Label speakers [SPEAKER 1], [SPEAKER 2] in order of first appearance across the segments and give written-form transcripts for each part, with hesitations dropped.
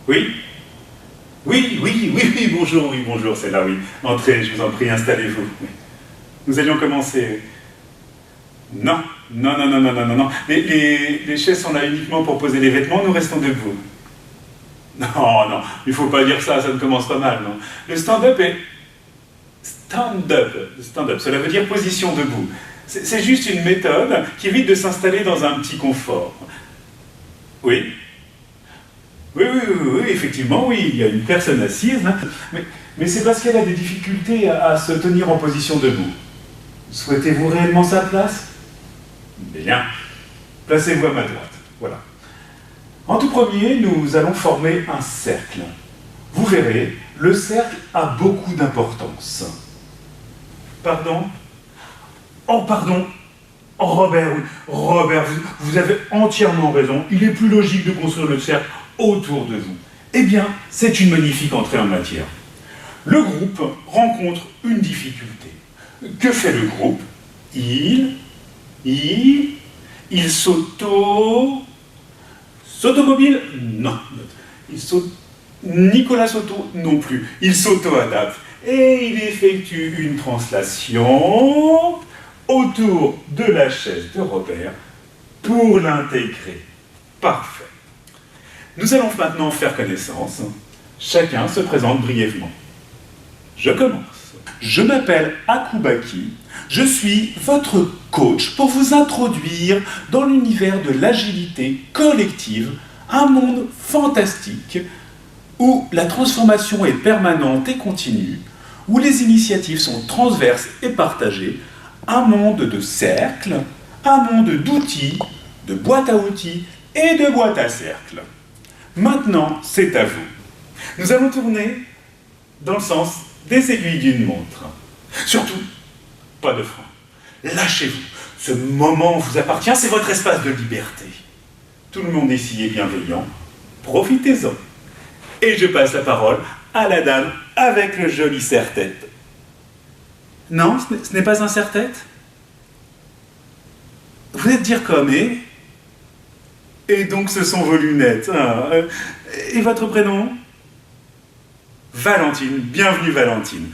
[SPEAKER 1] Oui? Oui, bonjour, c'est là, oui. Entrez, je vous en prie, installez-vous. Oui. Nous allions commencer. Non. Les chaises sont là uniquement pour poser les vêtements, nous restons debout. Non, il ne faut pas dire ça, ça ne commence pas mal, non. Le stand-up est... Stand-up, cela veut dire position debout. C'est juste une méthode qui évite de s'installer dans un petit confort. Oui, effectivement, oui, il y a une personne assise, hein, mais c'est parce qu'elle a des difficultés à se tenir en position debout. Souhaitez-vous réellement sa place? Bien. Placez-vous à ma droite, voilà. En tout premier, nous allons former un cercle. Vous verrez, le cercle a beaucoup d'importance. Pardon? Oh, pardon. Oh, Robert, vous avez entièrement raison. Il est plus logique de construire le cercle autour de vous. Eh bien, c'est une magnifique entrée en matière. Le groupe rencontre une difficulté. Que fait le groupe? Il s'automobile? Non. Nicolas Soto non plus. Il s'auto-adapte. Et il effectue une translation autour de la chaise de Robert pour l'intégrer. Parfait. Nous allons maintenant faire connaissance. Chacun se présente brièvement. Je commence. Je m'appelle Akubaki. Je suis votre coach pour vous introduire dans l'univers de l'agilité collective, un monde fantastique où la transformation est permanente et continue, où les initiatives sont transverses et partagées, un monde de cercles, un monde d'outils, de boîtes à outils et de boîtes à cercles. Maintenant, c'est à vous. Nous allons tourner dans le sens des aiguilles d'une montre. Surtout, pas de frein. Lâchez-vous. Ce moment vous appartient, c'est votre espace de liberté. Tout le monde ici est bienveillant. Profitez-en. Et je passe la parole à la dame avec le joli serre-tête. Non, ce n'est pas un serre-tête? Vous êtes dire comme et donc ce sont vos lunettes. Et votre prénom? Valentine. Bienvenue Valentine.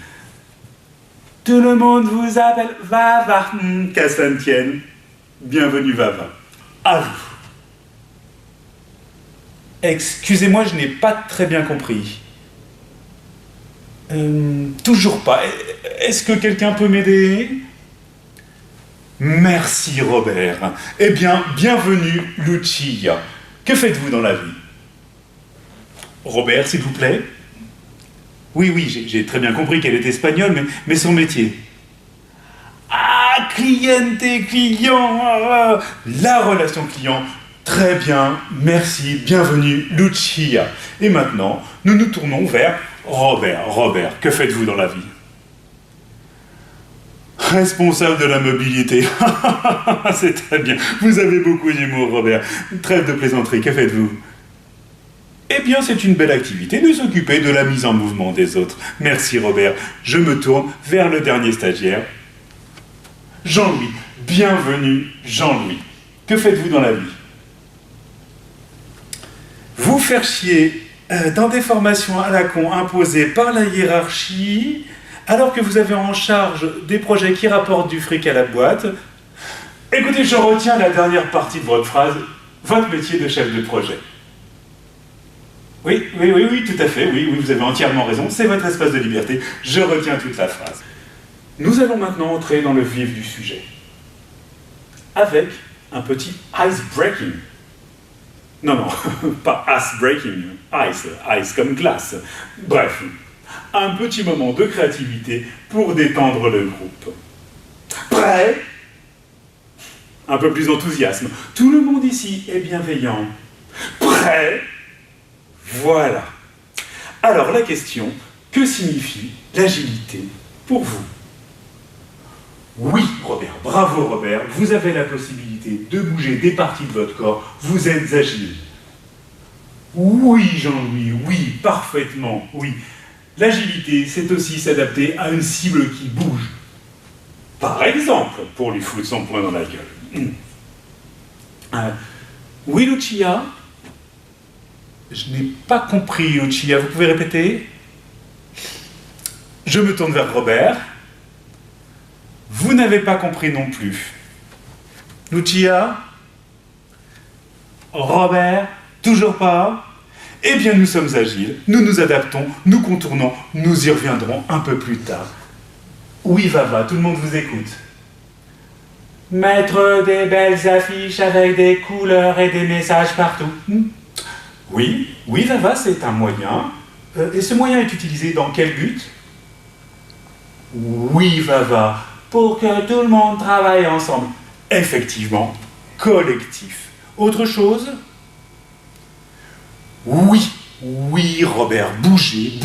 [SPEAKER 1] Tout le monde vous appelle Vava. Qu'à ça ne tienne. Bienvenue Vava. À vous. Excusez-moi, je n'ai pas très bien compris. Toujours pas. Est-ce que quelqu'un peut m'aider? Merci Robert. Eh bien, bienvenue Lucia. Que faites-vous dans la vie? Robert, s'il vous plaît. Oui, j'ai très bien compris qu'elle est espagnole, mais son métier. Ah, client. La relation client. Très bien, merci, bienvenue Lucia. Et maintenant, nous nous tournons vers Robert. Robert, que faites-vous dans la vie? Responsable de la mobilité. C'est très bien. Vous avez beaucoup d'humour, Robert. Trêve de plaisanterie, que faites-vous? Eh bien, c'est une belle activité de s'occuper de la mise en mouvement des autres. Merci, Robert. Je me tourne vers le dernier stagiaire. Jean-Louis. Bienvenue, Jean-Louis. Que faites-vous dans la vie? Vous faire chier dans des formations à la con imposées par la hiérarchie, alors que vous avez en charge des projets qui rapportent du fric à la boîte. Écoutez, je retiens la dernière partie de votre phrase, votre métier de chef de projet. Oui, tout à fait, oui, vous avez entièrement raison, c'est votre espace de liberté, je retiens toute la phrase. Nous allons maintenant entrer dans le vif du sujet, avec un petit ice-breaking. Non, pas ice-breaking, ice comme glace. Bref, un petit moment de créativité pour détendre le groupe. Prêt? Un peu plus d'enthousiasme. Tout le monde ici est bienveillant. Prêt? Voilà. Alors la question, que signifie l'agilité pour vous? Oui, Robert, bravo Robert, vous avez la possibilité de bouger des parties de votre corps, vous êtes agile. Oui, Jean-Louis, oui, parfaitement, oui. L'agilité, c'est aussi s'adapter à une cible qui bouge. Par exemple, pour lui foutre son poing dans la gueule. Oui, Lucia? Je n'ai pas compris, Lucia. Vous pouvez répéter? Je me tourne vers Robert. Vous n'avez pas compris non plus. Lucia? Robert? Toujours pas? Eh bien, nous sommes agiles, nous nous adaptons, nous contournons, nous y reviendrons un peu plus tard. Oui, Vava, tout le monde vous écoute. Mettre des belles affiches avec des couleurs et des messages partout. Oui, Vava, c'est un moyen. Et ce moyen est utilisé dans quel but? Oui, Vava, pour que tout le monde travaille ensemble. Effectivement, collectif. Autre chose? Oui, Robert, bougez,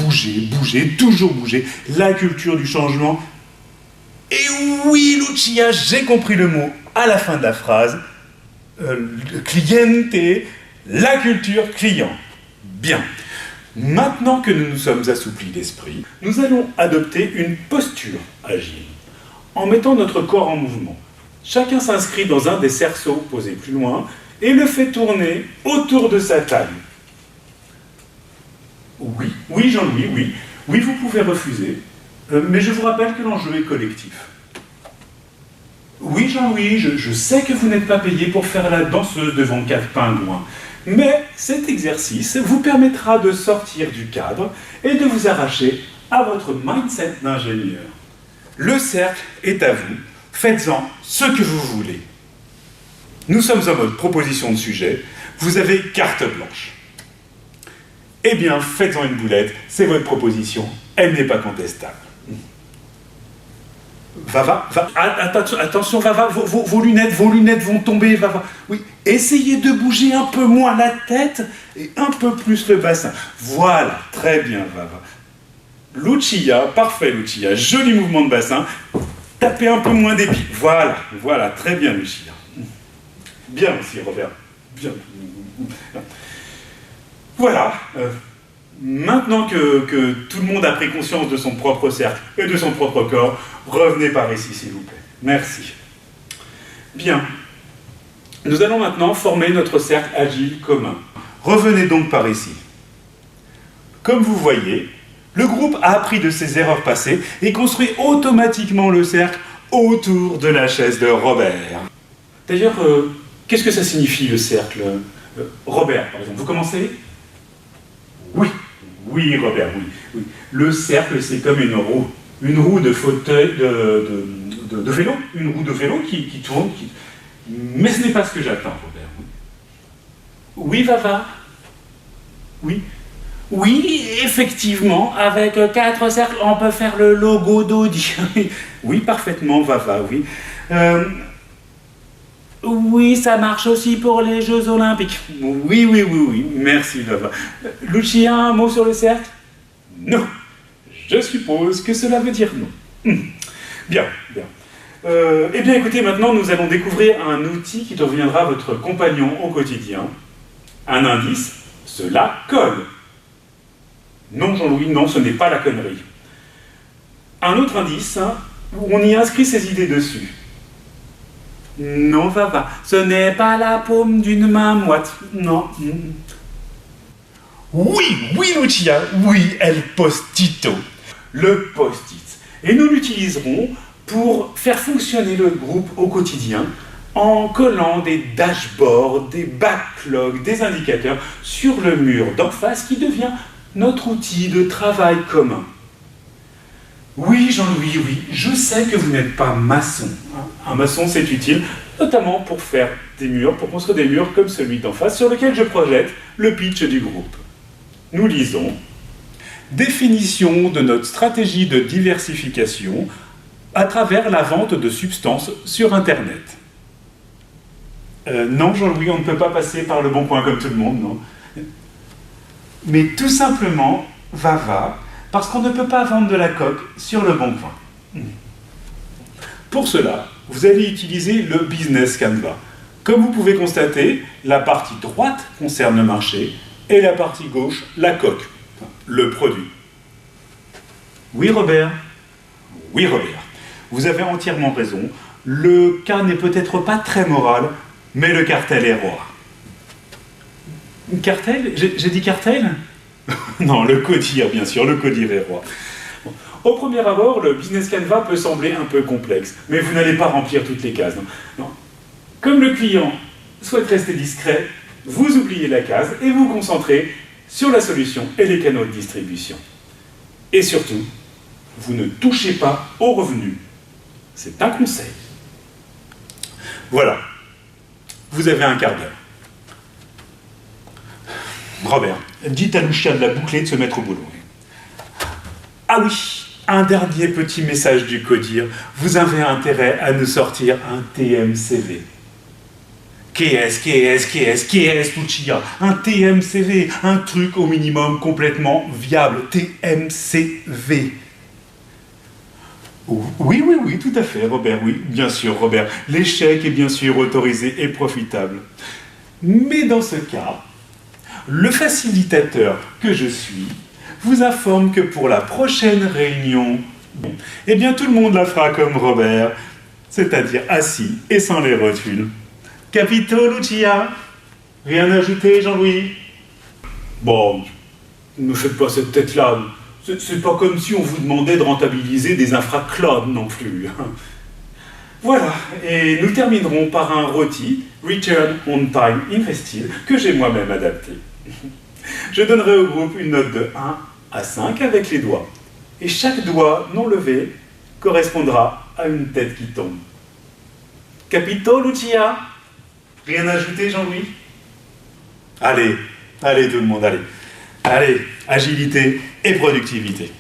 [SPEAKER 1] toujours bouger. La culture du changement. Et oui, Lucia, j'ai compris le mot à la fin de la phrase. Cliente, la culture client. Bien. Maintenant que nous nous sommes assouplis d'esprit, nous allons adopter une posture agile, en mettant notre corps en mouvement. Chacun s'inscrit dans un des cerceaux posés plus loin et le fait tourner autour de sa taille. Oui, Jean-Louis, oui. Oui, vous pouvez refuser, mais je vous rappelle que l'enjeu est collectif. Oui, Jean-Louis, je sais que vous n'êtes pas payé pour faire la danseuse devant 4 pingouins, mais cet exercice vous permettra de sortir du cadre et de vous arracher à votre mindset d'ingénieur. Le cercle est à vous, faites-en ce que vous voulez. Nous sommes en mode proposition de sujet, vous avez carte blanche. Eh bien, faites-en une boulette, c'est votre proposition, elle n'est pas contestable. Vava, attention, Vava, vos lunettes vont tomber, Vava. Oui, essayez de bouger un peu moins la tête et un peu plus le bassin. Voilà, très bien, Vava. Lucia, parfait, Lucia, joli mouvement de bassin. Tapez un peu moins d'épi. Voilà, très bien, Lucia. Bien aussi, Robert. Bien. Voilà. Maintenant que tout le monde a pris conscience de son propre cercle et de son propre corps, revenez par ici, s'il vous plaît. Merci. Bien. Nous allons maintenant former notre cercle agile commun. Revenez donc par ici. Comme vous voyez, le groupe a appris de ses erreurs passées et construit automatiquement le cercle autour de la chaise de Robert. D'ailleurs, qu'est-ce que ça signifie le cercle? Robert, par exemple, vous commencez? Oui, Robert, oui. Le cercle, c'est comme une roue de fauteuil, de vélo, une roue de vélo qui tourne, mais ce n'est pas ce que j'attends, Robert. Oui, Vava? Oui, effectivement, avec 4 cercles, on peut faire le logo d'Audi. Oui, parfaitement, Vava, oui. Oui, ça marche aussi pour les Jeux Olympiques. Oui, merci, Vava. Lucia, un mot sur le cercle? Non. Je suppose que cela veut dire non. Bien. Eh bien, écoutez, maintenant, nous allons découvrir un outil qui deviendra votre compagnon au quotidien. Un indice, cela colle. Non, Jean-Louis, non, ce n'est pas la connerie. Un autre indice, où on y inscrit ses idées dessus. Non, Vava, ce n'est pas la paume d'une main moite, non. Oui, Lucia, oui, el postito. Le post-it. Et nous l'utiliserons pour faire fonctionner le groupe au quotidien en collant des dashboards, des backlogs, des indicateurs sur le mur d'en face qui devient notre outil de travail commun. Oui, Jean-Louis, oui, je sais que vous n'êtes pas maçon. Un maçon, c'est utile, notamment pour faire des murs, pour construire des murs comme celui d'en face, sur lequel je projette le pitch du groupe. Nous lisons « Définition de notre stratégie de diversification à travers la vente de substances sur Internet. » Non, Jean-Louis, on ne peut pas passer par le bon point comme tout le monde, non. Mais tout simplement, Vava, parce qu'on ne peut pas vendre de la coque sur le bon point. Pour cela, vous allez utiliser le Business Canva. Comme vous pouvez constater, la partie droite concerne le marché et la partie gauche, la coque, le produit. Oui, Robert. Vous avez entièrement raison. Le cas n'est peut-être pas très moral, mais le cartel est roi. Cartel? J'ai dit cartel? Non, le codir, bien sûr, le codir est roi. Bon. Au premier abord, le business canvas peut sembler un peu complexe, mais vous n'allez pas remplir toutes les cases. Non. Comme le client souhaite rester discret, vous oubliez la case et vous concentrez sur la solution et les canaux de distribution. Et surtout, vous ne touchez pas aux revenus. C'est un conseil. Voilà. Vous avez un quart d'heure. Robert, dites à Lucia de la boucler de se mettre au boulot. Ah oui, un dernier petit message du CODIR. Vous avez intérêt à nous sortir un TMCV. Qu'est-ce, Lucia? Un TMCV, un truc au minimum complètement viable. TMCV. Oui, tout à fait, Robert, oui, bien sûr, Robert. L'échec est bien sûr autorisé et profitable. Mais dans ce cas, le facilitateur que je suis vous informe que pour la prochaine réunion, eh bien tout le monde la fera comme Robert, c'est-à-dire assis et sans les rotules. Capito, Lucia? Rien à ajouter, Jean-Louis? Bon, ne faites pas cette tête-là. C'est pas comme si on vous demandait de rentabiliser des infra-cloud non plus. Voilà, et nous terminerons par un ROTI, Return on Time Invested, que j'ai moi-même adapté. Je donnerai au groupe une note de 1 à 5 avec les doigts. Et chaque doigt non levé correspondra à une tête qui tombe. Capito, Lucia? Rien à ajouter, Jean-Louis? Allez tout le monde, allez. Allez, agilité et productivité.